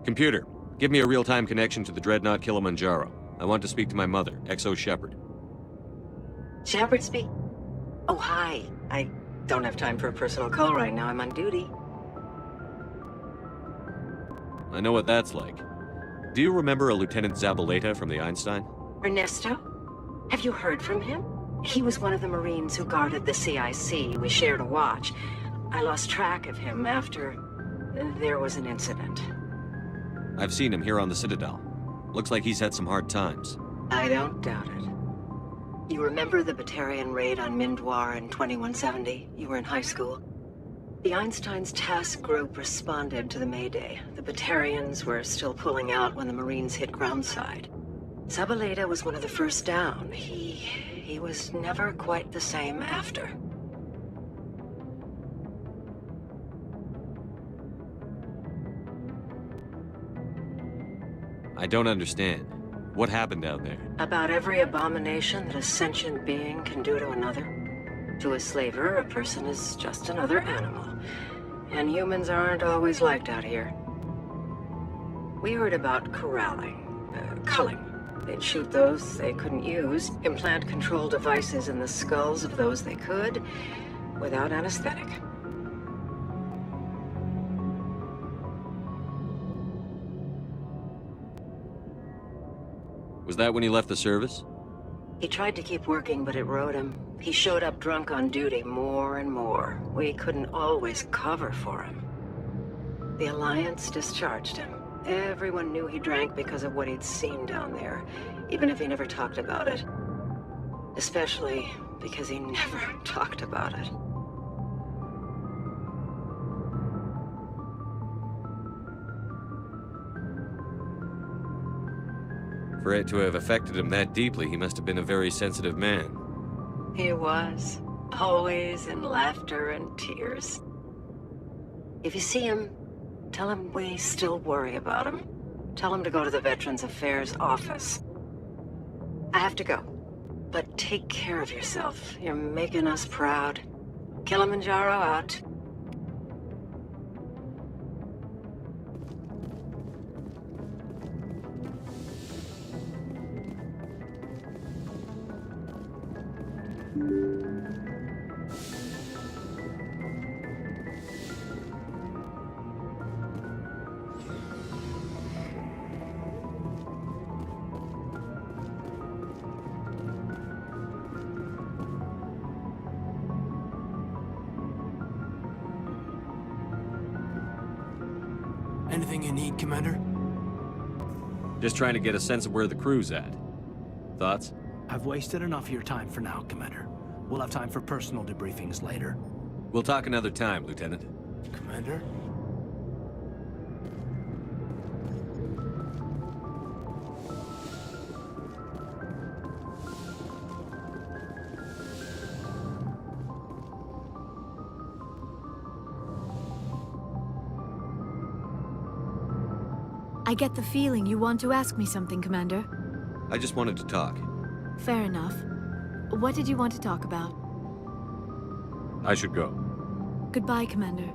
Computer, give me a real-time connection to the Dreadnought Kilimanjaro. I want to speak to my mother, XO Shepard. Shepard speak? Oh, hi. I don't have time for a personal call right now. I'm on duty. I know what that's like. Do you remember a Lieutenant Zabaleta from the Einstein? Ernesto? Have you heard from him? He was one of the Marines who guarded the CIC. We shared a watch. I lost track of him after there was an incident. I've seen him here on the Citadel. Looks like he's had some hard times. I don't doubt it. You remember the Batarian raid on Mindwar in 2170? You were in high school. The Einstein's task group responded to the Mayday. The Batarians were still pulling out when the Marines hit groundside. Zabaleta was one of the first down. He was never quite the same after. I don't understand. What happened down there? About every abomination that a sentient being can do to another. To a slaver, a person is just another animal. And humans aren't always liked out here. We heard about corralling, culling. They'd shoot those they couldn't use, implant control devices in the skulls of those they could, without anesthetic. Was that when he left the service? He tried to keep working, but it rode him. He showed up drunk on duty more and more. We couldn't always cover for him. The Alliance discharged him. Everyone knew he drank because of what he'd seen down there, even if he never talked about it. Especially because he never talked about it. For it to have affected him that deeply, he must have been a very sensitive man. He was. Always in laughter and tears. If you see him, tell him we still worry about him. Tell him to go to the Veterans Affairs office. I have to go. But take care of yourself. You're making us proud. Kilimanjaro out. Anything you need, Commander? Just trying to get a sense of where the crew's at. Thoughts? I've wasted enough of your time for now, Commander. We'll have time for personal debriefings later. We'll talk another time, Lieutenant. Commander? I get the feeling you want to ask me something, Commander. I just wanted to talk. Fair enough. What did you want to talk about? I should go. Goodbye, Commander.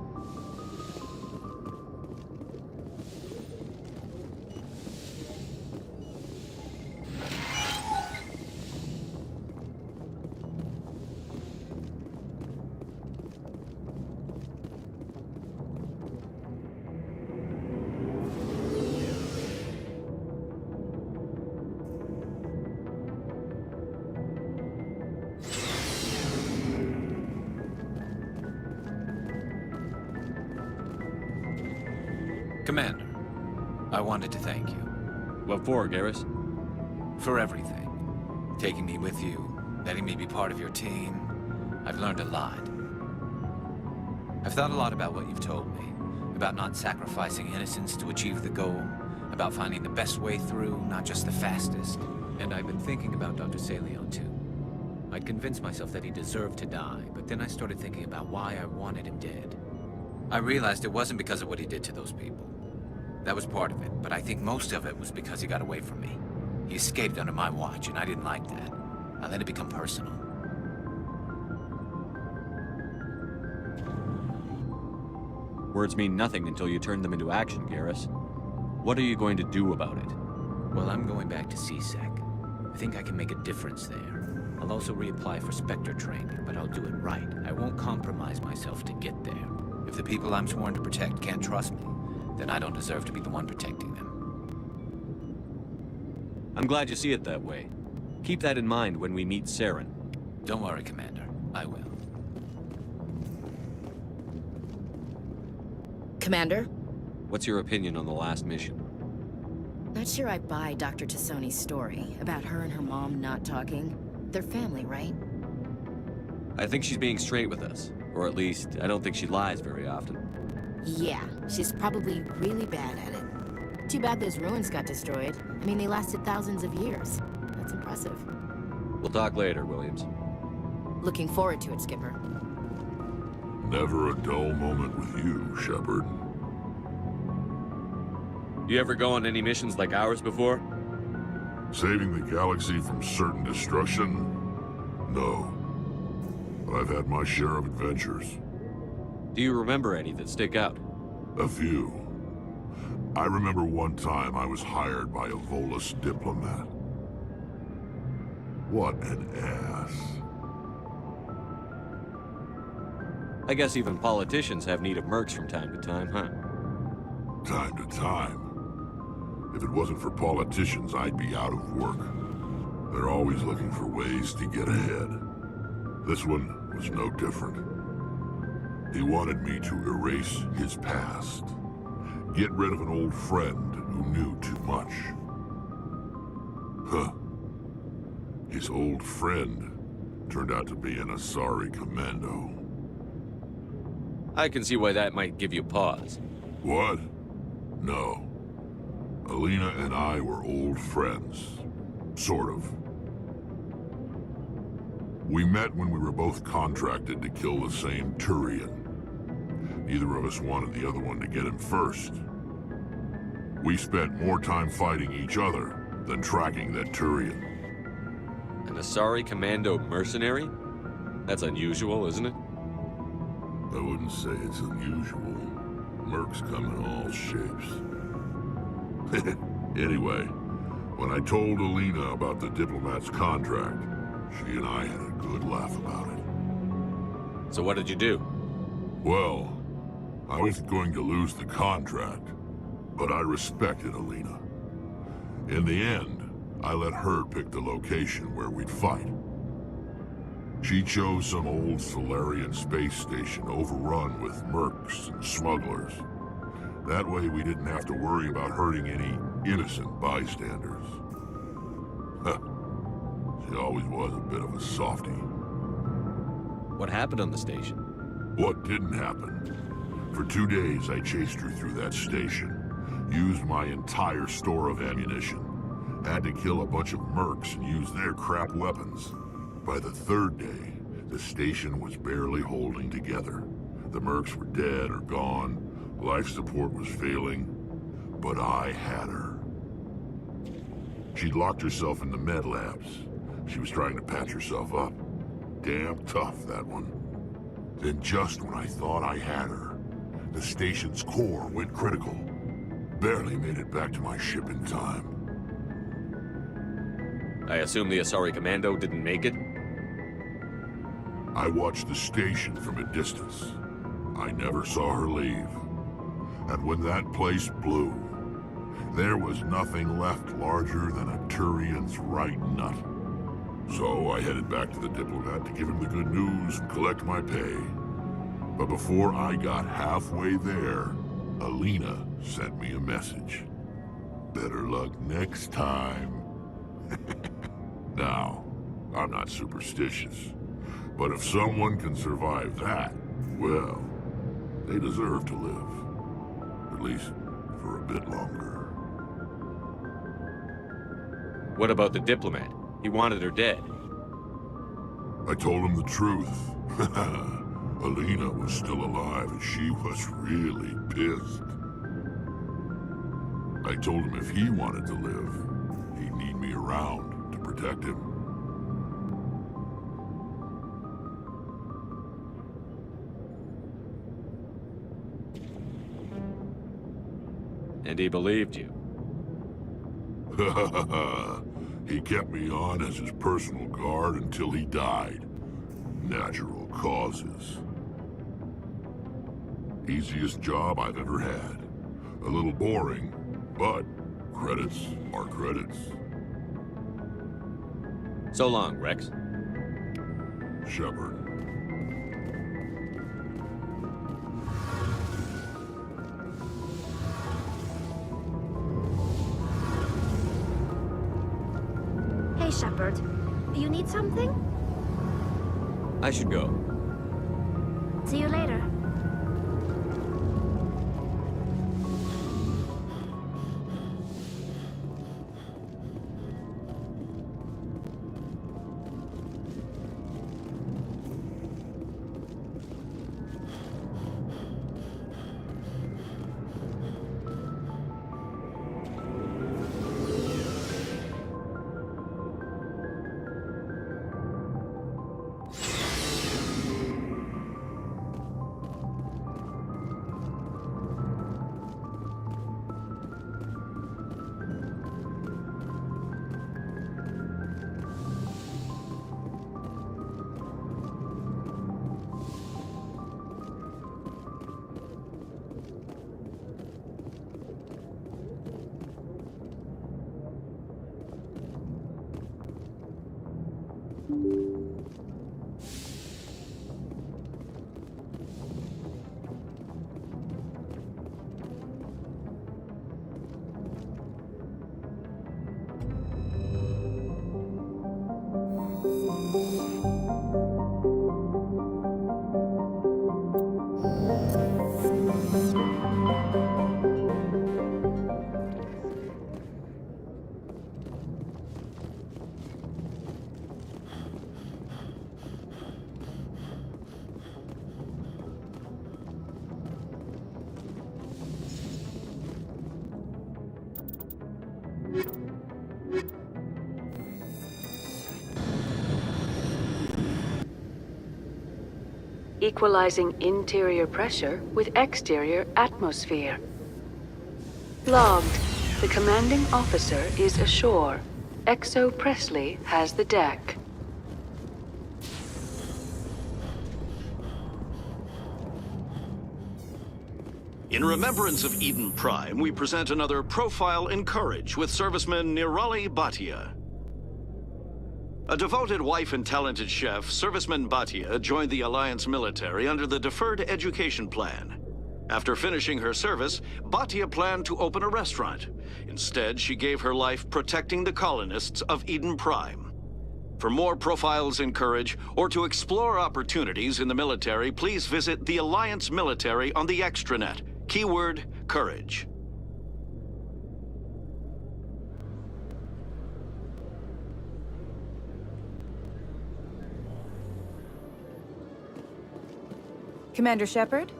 Commander, I wanted to thank you. What for, Garrus? for everything. Taking me with you, letting me be part of your team. I've learned a lot. I've thought a lot about what you've told me. About not sacrificing innocence to achieve the goal. About finding the best way through, not just the fastest. And I've been thinking about Dr. Saleon too. I'd convinced myself that he deserved to die, but then I started thinking about why I wanted him dead. I realized it wasn't because of what he did to those people. That was part of it, but I think most of it was because he got away from me. He escaped under my watch, and I didn't like that. I let it become personal. Words mean nothing until you turn them into action, Garrus. What are you going to do about it? Well, I'm going back to CSEC. I think I can make a difference there. I'll also reapply for Spectre training, but I'll do it right. I won't compromise myself to get there. If the people I'm sworn to protect can't trust me, then I don't deserve to be the one protecting them. I'm glad you see it that way. Keep that in mind when we meet Saren. Don't worry, Commander. I will. Commander? What's your opinion on the last mission? Not sure I buy Dr. Tassoni's story about her and her mom not talking. They're family, right? I think she's being straight with us. Or at least, I don't think she lies very often. Yeah, she's probably really bad at it. Too bad those ruins got destroyed. I mean, they lasted thousands of years. That's impressive. We'll talk later, Williams. Looking forward to it, Skipper. Never a dull moment with you, Shepard. You ever go on any missions like ours before? Saving the galaxy from certain destruction? No. But I've had my share of adventures. Do you remember any that stick out? A few. I remember one time I was hired by a Volus diplomat. What an ass. I guess even politicians have need of mercs from time to time, huh? Time to time. If it wasn't for politicians, I'd be out of work. They're always looking for ways to get ahead. This one was no different. He wanted me to erase his past. Get rid of an old friend who knew too much. Huh. His old friend turned out to be an Asari commando. I can see why that might give you pause. What? No. Alina and I were old friends. Sort of. We met when we were both contracted to kill the same Turian. Neither of us wanted the other one to get him first. We spent more time fighting each other than tracking that Turian. An Asari commando mercenary? That's unusual, isn't it? I wouldn't say it's unusual. Mercs come in all shapes. Anyway, when I told Alina about the diplomat's contract, she and I had a good laugh about it. So what did you do? Well, I wasn't going to lose the contract, but I respected Alina. In the end, I let her pick the location where we'd fight. She chose some old Solarian space station overrun with mercs and smugglers. That way we didn't have to worry about hurting any innocent bystanders. Huh. She always was a bit of a softie. What happened on the station? What didn't happen? For 2 days I chased her through that station. Used my entire store of ammunition. Had to kill a bunch of mercs and use their crap weapons. By the 3rd day, the station was barely holding together. The mercs were dead or gone. Life support was failing, but I had her. She'd locked herself in the med labs. She was trying to patch herself up. Damn tough, that one. Then just when I thought I had her, the station's core went critical. Barely made it back to my ship in time. I assume the Asari commando didn't make it? I watched the station from a distance. I never saw her leave. And when that place blew, there was nothing left larger than a Turian's right nut. So I headed back to the diplomat to give him the good news and collect my pay. But before I got halfway there, Alina sent me a message. Better luck next time. Now, I'm not superstitious, but if someone can survive that, well, they deserve to live. At least for a bit longer. What about the diplomat? He wanted her dead. I told him the truth. Alina was still alive and she was really pissed. I told him if he wanted to live, he'd need me around to protect him. And he believed you. He kept me on as his personal guard until he died. Natural causes. Easiest job I've ever had. A little boring, but credits are credits. So long, Rex. Shepard. Hey, Shepard. You need something? I should go. See you later. Equalizing interior pressure with exterior atmosphere. Logged. The commanding officer is ashore. XO Presley has the deck. In remembrance of Eden Prime, we present another Profile in Courage with serviceman Nirali Bhatia. A devoted wife and talented chef, Serviceman Bhatia joined the Alliance military under the Deferred Education Plan. After finishing her service, Bhatia planned to open a restaurant. Instead, she gave her life protecting the colonists of Eden Prime. For more Profiles in Courage, or to explore opportunities in the military, please visit the Alliance military on the extranet. Keyword, Courage. Commander Shepard?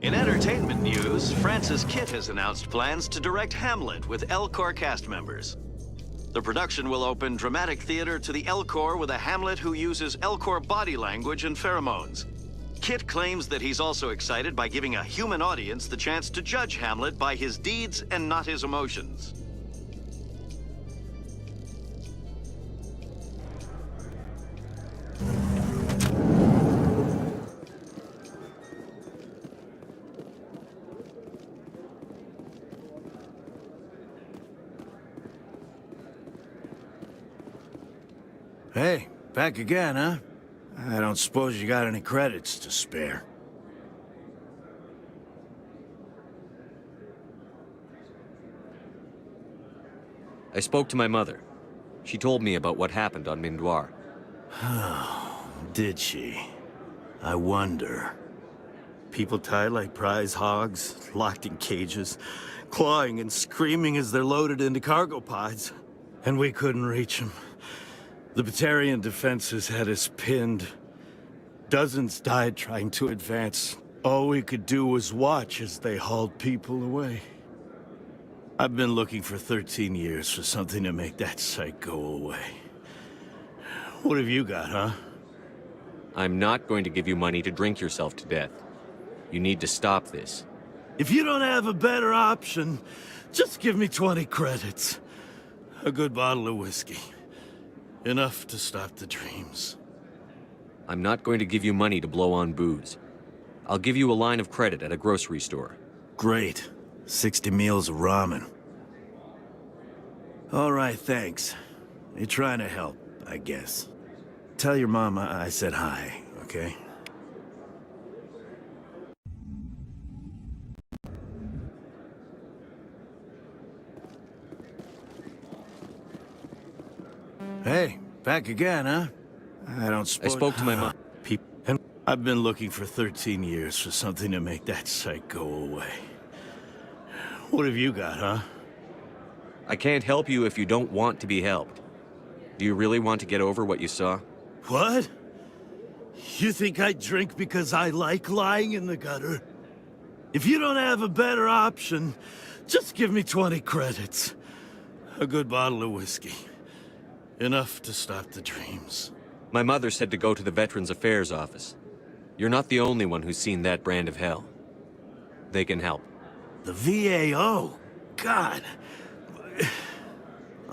In entertainment news, Francis Kitt has announced plans to direct Hamlet with Elcor cast members. The production will open dramatic theater to the Elcor with a Hamlet who uses Elcor body language and pheromones. Kitt claims that he's also excited by giving a human audience the chance to judge Hamlet by his deeds and not his emotions. Hey, back again, huh? I don't suppose you got any credits to spare. I spoke to my mother. She told me about what happened on Mindoir. Did she? I wonder. People tied like prize hogs, locked in cages, clawing and screaming as they're loaded into cargo pods. And we couldn't reach them. The Batarian defenses had us pinned. Dozens died trying to advance. All we could do was watch as they hauled people away. I've been looking for 13 years for something to make that sight go away. What have you got, huh? I'm not going to give you money to drink yourself to death. You need to stop this. If you don't have a better option, just give me 20 credits. A good bottle of whiskey. Enough to stop the dreams. I'm not going to give you money to blow on booze. I'll give you a line of credit at a grocery store. Great. 60 meals of ramen. All right, thanks. You're trying to help, I guess. Tell your mom I said hi, okay? Hey, back again, huh? I don't suppose... I spoke to my mom. And I've been looking for 13 years for something to make that sight go away. What have you got, huh? I can't help you if you don't want to be helped. Do you really want to get over what you saw? What? You think I drink because I like lying in the gutter? If you don't have a better option, just give me 20 credits. A good bottle of whiskey. Enough to stop the dreams. My mother said to go to the Veterans Affairs office. You're not the only one who's seen that brand of hell. They can help. The VAO? God.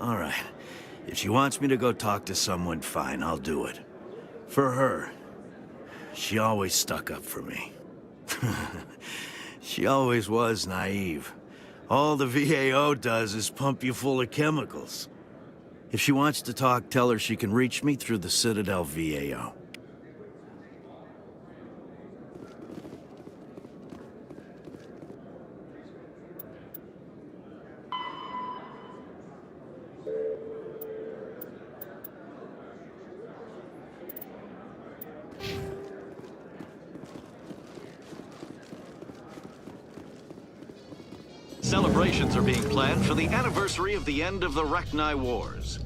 All right. If she wants me to go talk to someone, fine, I'll do it. For her. She always stuck up for me. She always was naive. All the VAO does is pump you full of chemicals. If she wants to talk, tell her she can reach me through the Citadel VAO. Celebrations are being planned for the anniversary of the end of the Rachni Wars.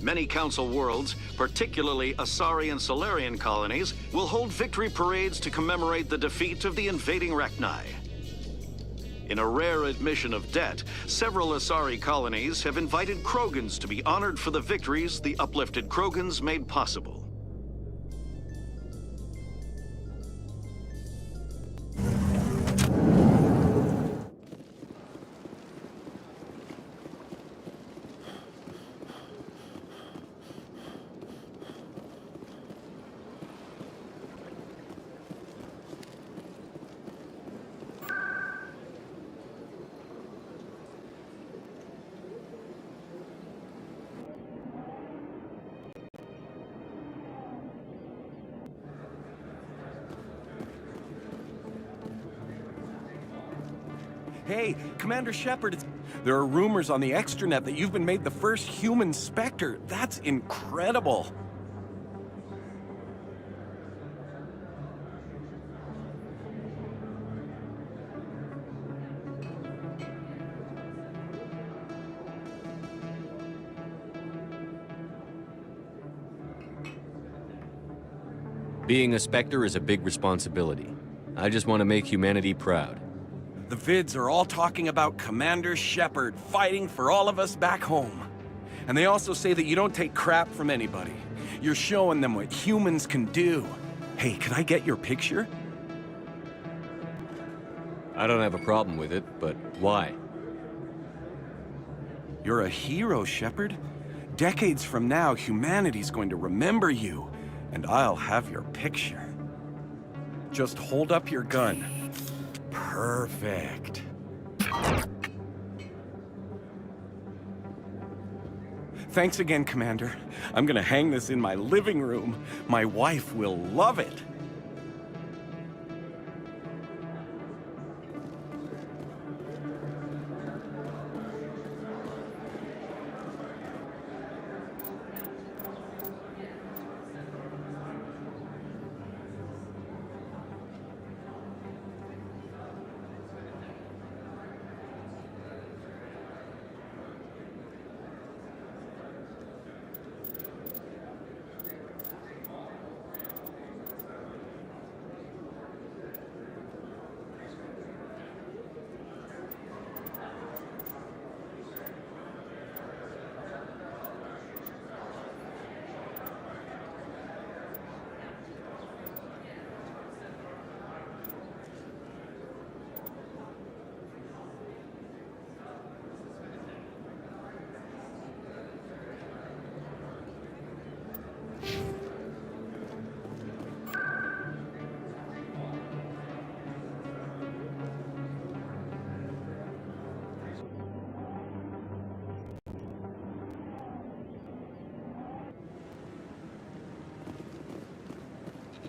Many Council worlds, particularly Asari and Solarian colonies, will hold victory parades to commemorate the defeat of the invading Rachni. In a rare admission of debt, several Asari colonies have invited Krogans to be honored for the victories the uplifted Krogans made possible. Hey, Commander Shepard, there are rumors on the extranet that you've been made the first human Spectre. That's incredible. Being a Spectre is a big responsibility. I just want to make humanity proud. The vids are all talking about Commander Shepard fighting for all of us back home. And they also say that you don't take crap from anybody. You're showing them what humans can do. Hey, can I get your picture? I don't have a problem with it, but why? You're a hero, Shepard. Decades from now, humanity's going to remember you, and I'll have your picture. Just hold up your gun. Perfect. Thanks again, Commander. I'm gonna hang this in my living room. My wife will love it.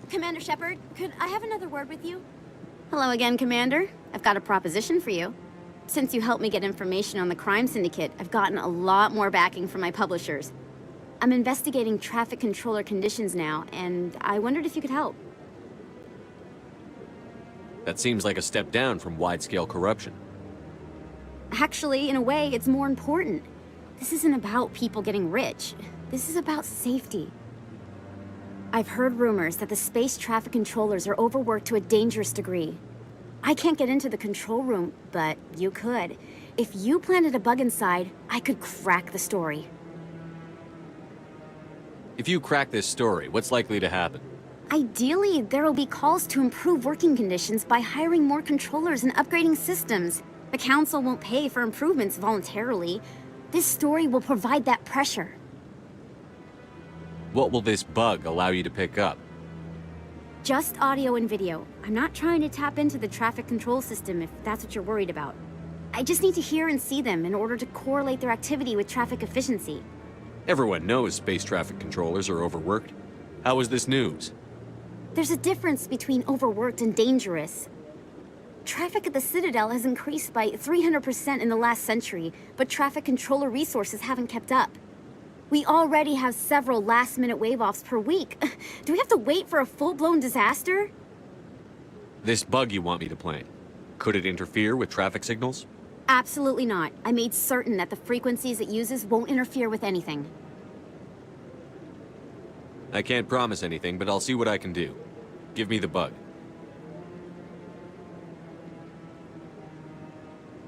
Commander Shepard, could I have another word with you? Hello again, Commander. I've got a proposition for you. Since you helped me get information on the crime syndicate, I've gotten a lot more backing from my publishers. I'm investigating traffic controller conditions now, and I wondered if you could help. That seems like a step down from wide-scale corruption. Actually, in a way, it's more important. This isn't about people getting rich. This is about safety. I've heard rumors that the space traffic controllers are overworked to a dangerous degree. I can't get into the control room, but you could. If you planted a bug inside, I could crack the story. If you crack this story, what's likely to happen? Ideally, there will be calls to improve working conditions by hiring more controllers and upgrading systems. The Council won't pay for improvements voluntarily. This story will provide that pressure. What will this bug allow you to pick up? Just audio and video. I'm not trying to tap into the traffic control system if that's what you're worried about. I just need to hear and see them in order to correlate their activity with traffic efficiency. Everyone knows space traffic controllers are overworked. How is this news? There's a difference between overworked and dangerous. Traffic at the Citadel has increased by 300% in the last century, but traffic controller resources haven't kept up. We already have several last-minute wave-offs per week. Do we have to wait for a full-blown disaster? This bug you want me to plant, could it interfere with traffic signals? Absolutely not. I made certain that the frequencies it uses won't interfere with anything. I can't promise anything, but I'll see what I can do. Give me the bug.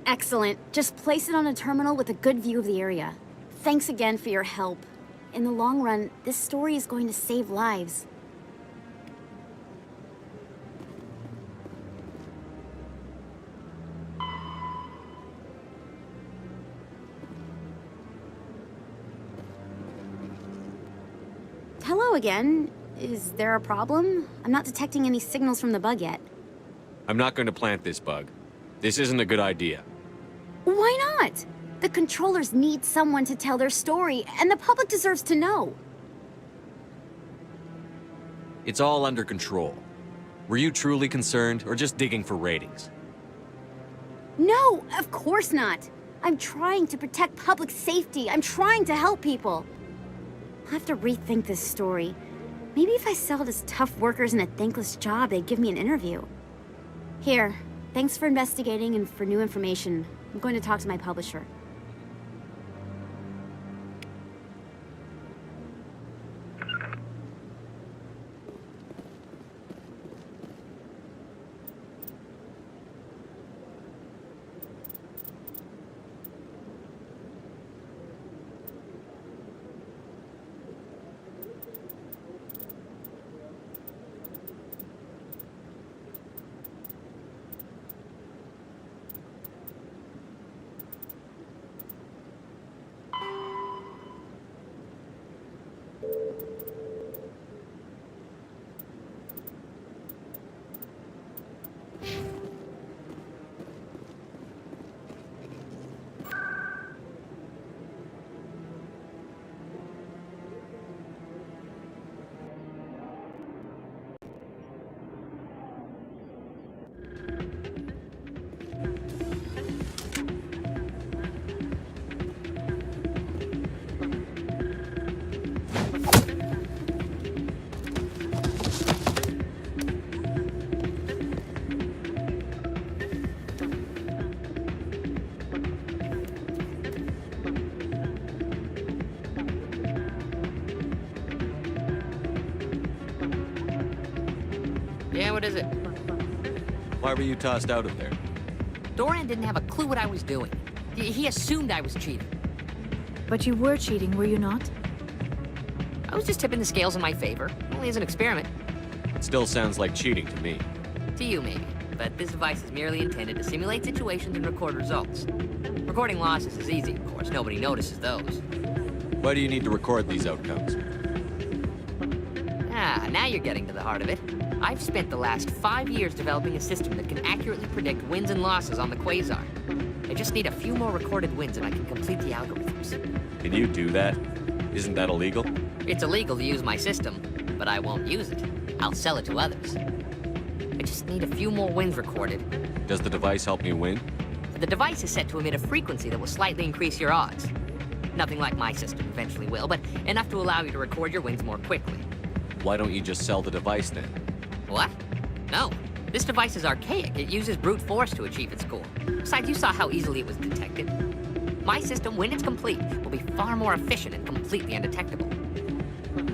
Excellent. Just place it on a terminal with a good view of the area. Thanks again for your help. In the long run, this story is going to save lives. Hello again. Is there a problem? I'm not detecting any signals from the bug yet. I'm not going to plant this bug. This isn't a good idea. Why not? The controllers need someone to tell their story, and the public deserves to know. It's all under control. Were you truly concerned, or just digging for ratings? No, of course not. I'm trying to protect public safety. I'm trying to help people. I'll have to rethink this story. Maybe if I sell it as tough workers in a thankless job, they'd give me an interview. Here, thanks for investigating and for new information. I'm going to talk to my publisher. Yeah, what is it? Why were you tossed out of there? Doran didn't have a clue what I was doing. He assumed I was cheating. But you were cheating, were you not? I was just tipping the scales in my favor, only as an experiment. It still sounds like cheating to me. To you, maybe. But this device is merely intended to simulate situations and record results. Recording losses is easy, of course. Nobody notices those. Why do you need to record these outcomes? Ah, now you're getting to the heart of it. I've spent the last 5 years developing a system that can accurately predict wins and losses on the Quasar. I just need a few more recorded wins and I can complete the algorithms. Can you do that? Isn't that illegal? It's illegal to use my system, but I won't use it. I'll sell it to others. I just need a few more wins recorded. Does the device help me win? The device is set to emit a frequency that will slightly increase your odds. Nothing like my system eventually will, but enough to allow you to record your wins more quickly. Why don't you just sell the device then? What? No. This device is archaic. It uses brute force to achieve its goal. Besides, you saw how easily it was detected. My system, when it's complete, will be far more efficient and completely undetectable.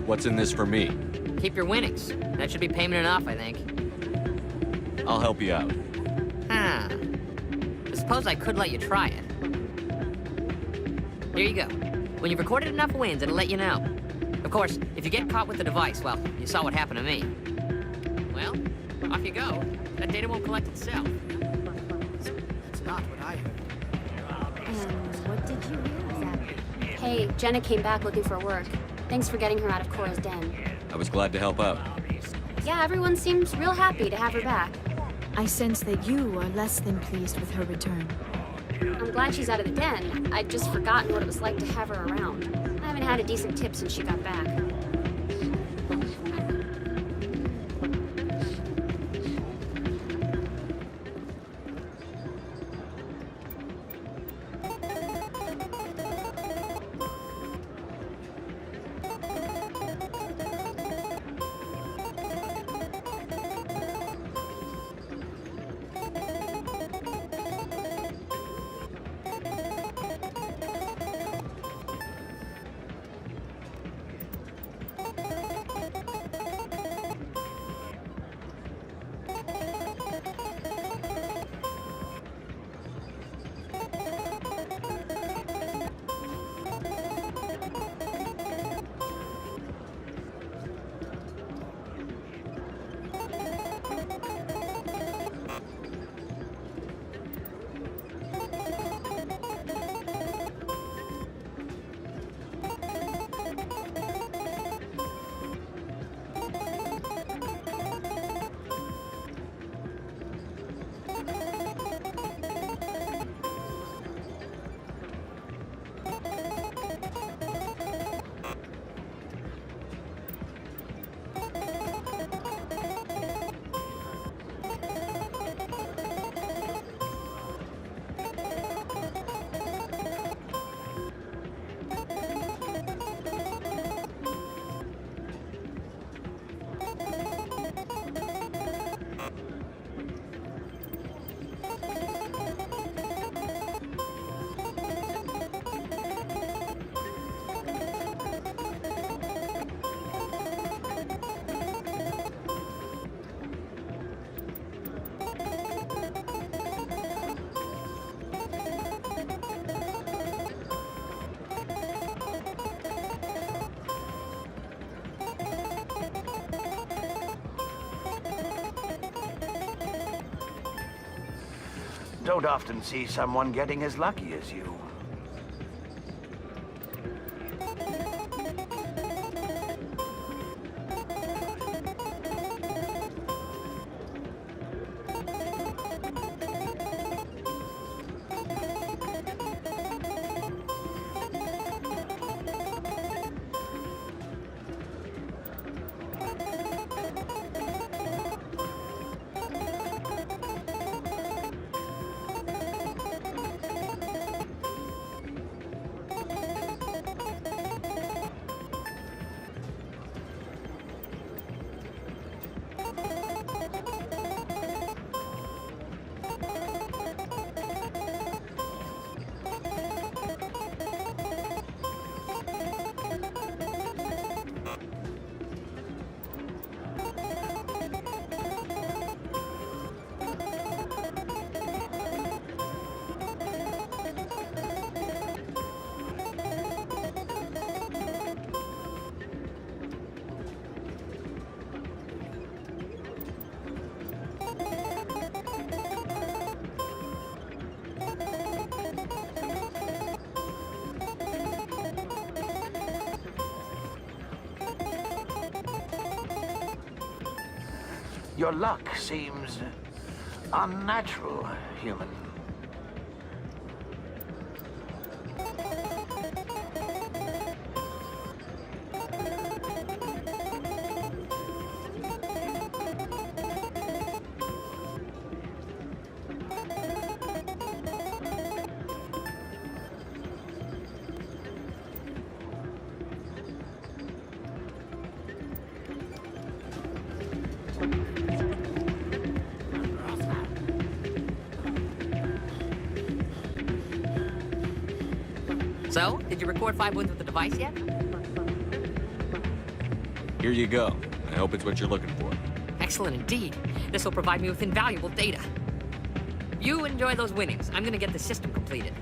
What's in this for me? Keep your winnings. That should be payment enough, I think. I'll help you out. Huh. I suppose I could let you try it. Here you go. When you've recorded enough wins, it'll let you know. Of course, if you get caught with the device, well, you saw what happened to me. Well, off you go. That data won't collect itself. It's not what I heard. And what did you hear, Zach? Hey, Jenna came back looking for work. Thanks for getting her out of Cora's den. I was glad to help out. Yeah, everyone seems real happy to have her back. I sense that you are less than pleased with her return. I'm glad she's out of the den. I'd just forgotten what it was like to have her around. I haven't had a decent tip since she got back. Don't often see someone getting as lucky as you. Your luck seems unnatural, human. So, did you record 5 wounds with the device yet? Here you go. I hope it's what you're looking for. Excellent indeed. This will provide me with invaluable data. You enjoy those winnings. I'm gonna get the system completed.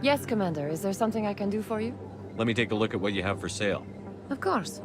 Yes, Commander. Is there something I can do for you? Let me take a look at what you have for sale. Of course.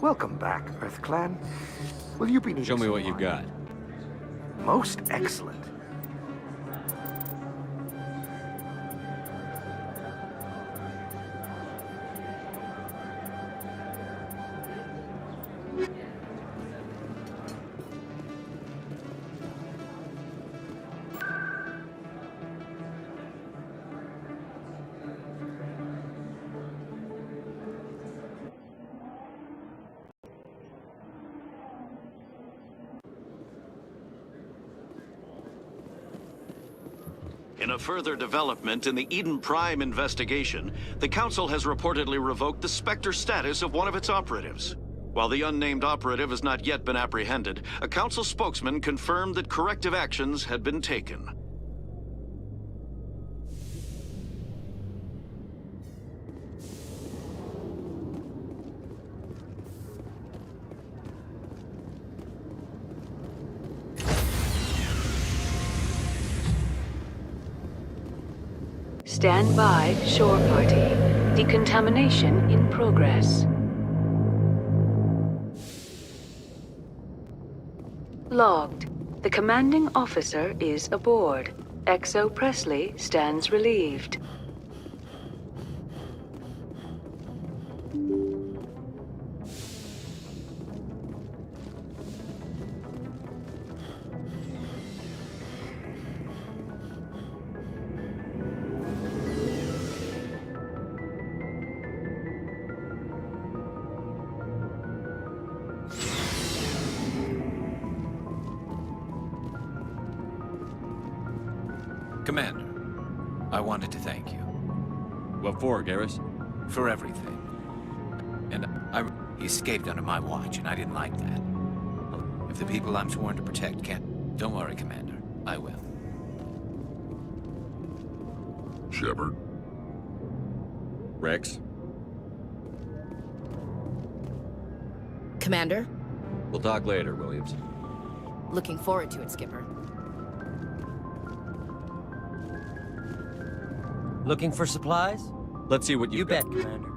Welcome back, EarthClan. Will you be needing Show me some what you've got. Most excellent. In a further development in the Eden Prime investigation, the Council has reportedly revoked the Spectre status of one of its operatives. While the unnamed operative has not yet been apprehended, a Council spokesman confirmed that corrective actions had been taken. Stand by, shore party. Decontamination in progress. Logged. The commanding officer is aboard. XO Presley stands relieved. Commander, I wanted to thank you. What for, Garrus? For everything. And he escaped under my watch, and I didn't like that. If the people I'm sworn to protect can't... Don't worry, Commander. I will. Shepard? Rex? Commander? We'll talk later, Williams. Looking forward to it, Skipper. Looking for supplies? Let's see what you you've bet, got. Commander.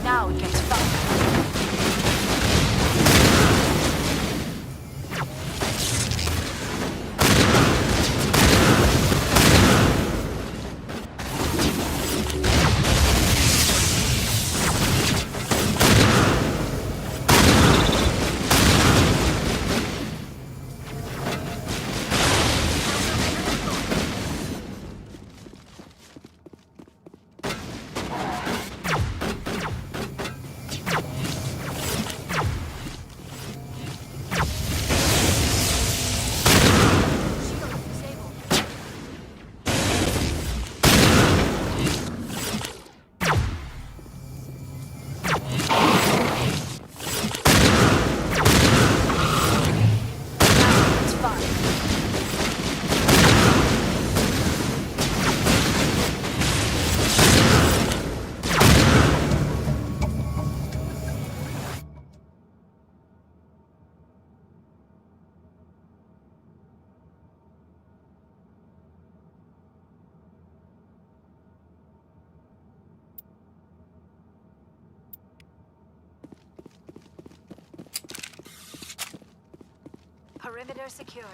Now it gets fun. Perimeter secured.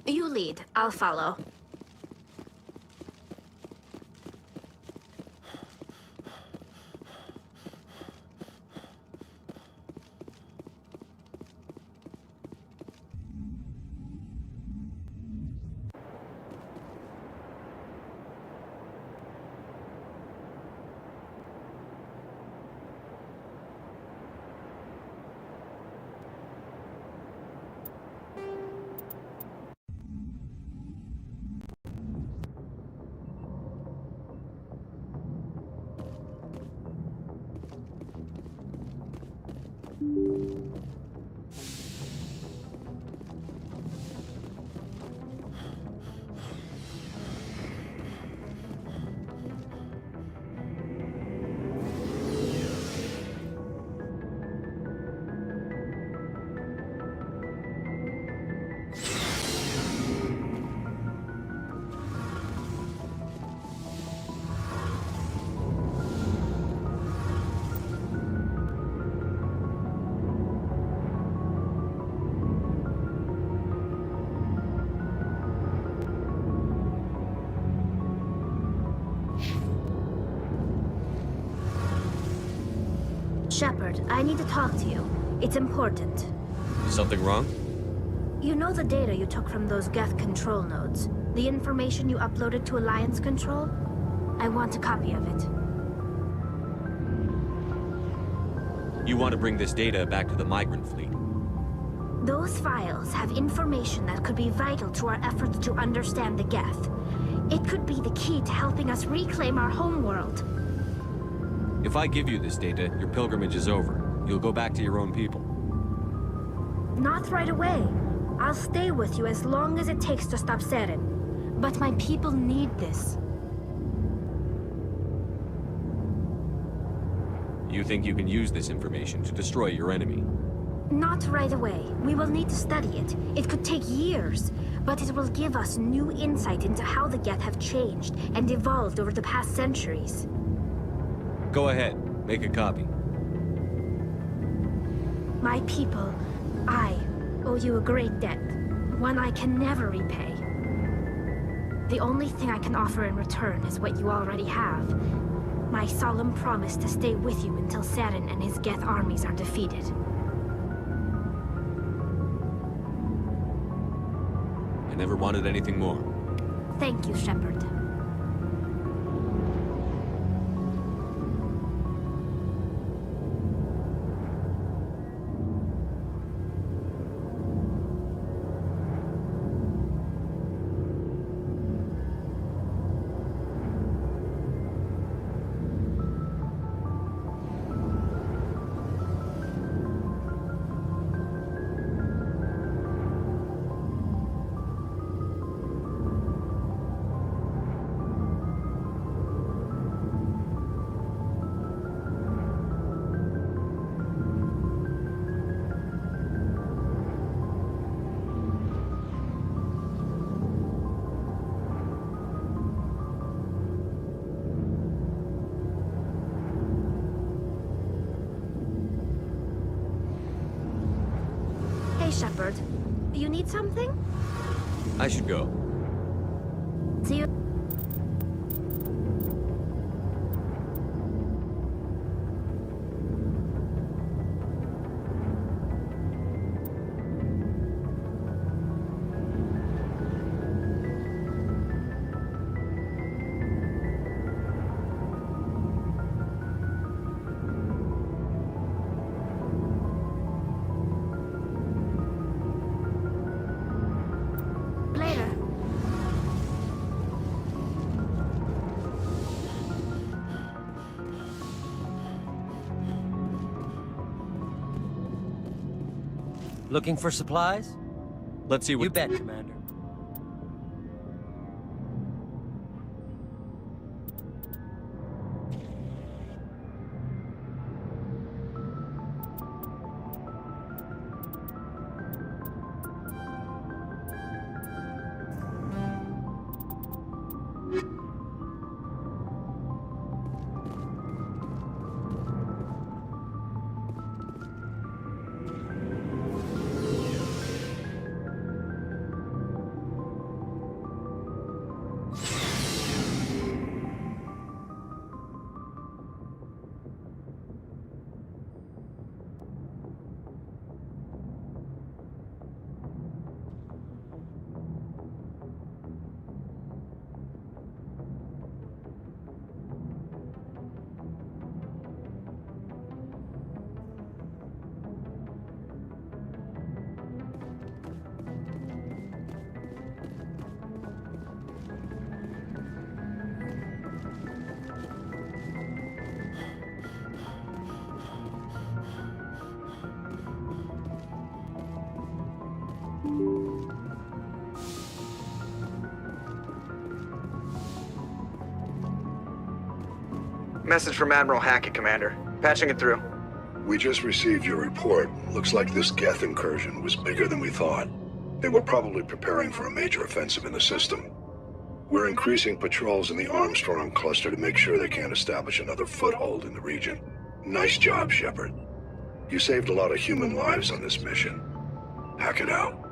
You lead. I'll follow. Shepard, I need to talk to you. It's important. Something wrong? You know the data you took from those Geth control nodes? The information you uploaded to Alliance Control? I want a copy of it. You want to bring this data back to the migrant fleet? Those files have information that could be vital to our efforts to understand the Geth. It could be the key to helping us reclaim our homeworld. If I give you this data, your pilgrimage is over. You'll go back to your own people. Not right away. I'll stay with you as long as it takes to stop Seren. But my people need this. You think you can use this information to destroy your enemy? Not right away. We will need to study it. It could take years, but it will give us new insight into how the Geth have changed and evolved over the past centuries. Go ahead. Make a copy. My people, I owe you a great debt, one I can never repay. The only thing I can offer in return is what you already have. My solemn promise to stay with you until Saren and his Geth armies are defeated. I never wanted anything more. Thank you, Shepard. Hey, Shepard. You need something? I should go. See you. Later. Looking for supplies? Let's see what... You bet, Commander. Message from Admiral Hackett, Commander. Patching it through. We just received your report. Looks like this Geth incursion was bigger than we thought. They were probably preparing for a major offensive in the system. We're increasing patrols in the Armstrong cluster to make sure they can't establish another foothold in the region. Nice job, Shepard. You saved a lot of human lives on this mission. Hackett out.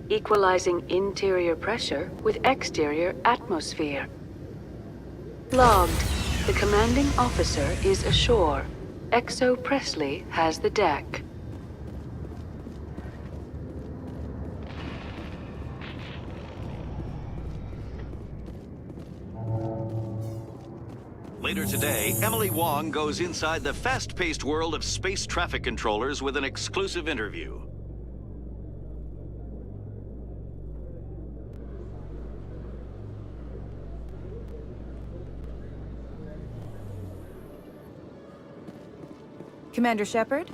Equalizing interior pressure with exterior atmosphere. Logged. The commanding officer is ashore. XO Presley has the deck. Later today, Emily Wong goes inside the fast-paced world of space traffic controllers with an exclusive interview. Commander Shepard?